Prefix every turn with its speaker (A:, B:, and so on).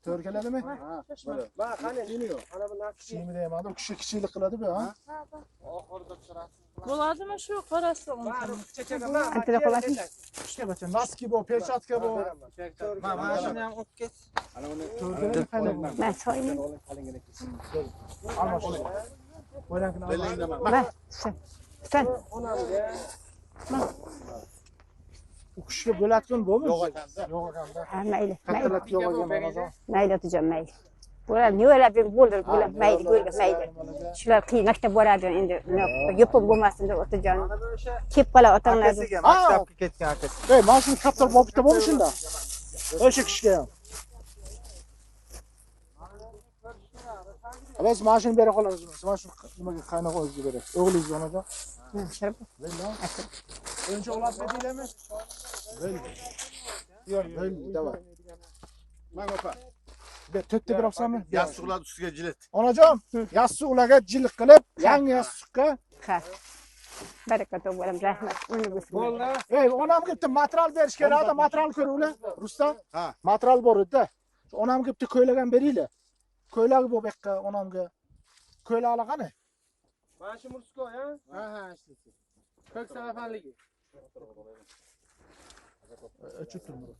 A: To'g'ri keladimi?
B: Ha, böyle. Bak qani iniyor. Ana bu naqsh.
A: Kichikmi deyman, u kishi kichiklik qiladi bu, ha?
B: Oxirida turasiz.
C: Bo'ladimi shu qarasa uni?
B: Chechaga
D: Antida qo'yasiz.
A: Ishga bacha, noski bu, perchatka bu.
B: mana shuni ham olib ket. Ana uni
A: To'g'ri keladimi? Qani bu?
D: Men so'ymi?
A: Almashib. Bo'lankini almashib.
D: Men. Sen.
A: U kishiga bo'latgan bo'mi?
B: yo'q ekanda.
A: Yo'q ekanda.
D: Ha, mayli.
A: Kattalar yo'q ekan.
D: Mayli o'tacağım mayli. Bular nimalar bir bo'ldir, bular mayli, go'yga mayli. Shular qiyin maktab boradi endi. Yopib bo'lmasin deb o'tacağım. Kep qola otanglar.
B: Maktabga ketgan akasi.
A: Ey, mana shuni kaptar bo'lib bitta bo'lmi shunda? O'sha kishiga ham. Biz mana shuni bera qolamiz. Mana shu nimaga qaynoq o'ziga berasiz. O'g'lingiz onajon. Önce olan dediğiyle mi? Böyle. Yok böyle devam.
B: Bak opa.
A: Bir tötte bir hafsa mı?
B: Yastıqlar ustiga jilet.
A: Onajon, yastıqlarga jilik qilib, yangi yastıqqa.
D: Ha. Barakat bo'lam, rahmat. Uni
B: Bo'ldi.
A: Ey, onamga bitta material berish kerak edi, material ko'ringlar. Rustam.
B: Ha.
A: Material bor edi-da. Onamga bitta ko'ylagan beringlar. Ko'ylagi bu yoqqa onamga. Ko'ylaglar qani?
B: Mana shu Mursko, ha? Ha, ishlaysiz. 40 sarafanligi.
A: Öçüp durmuyor.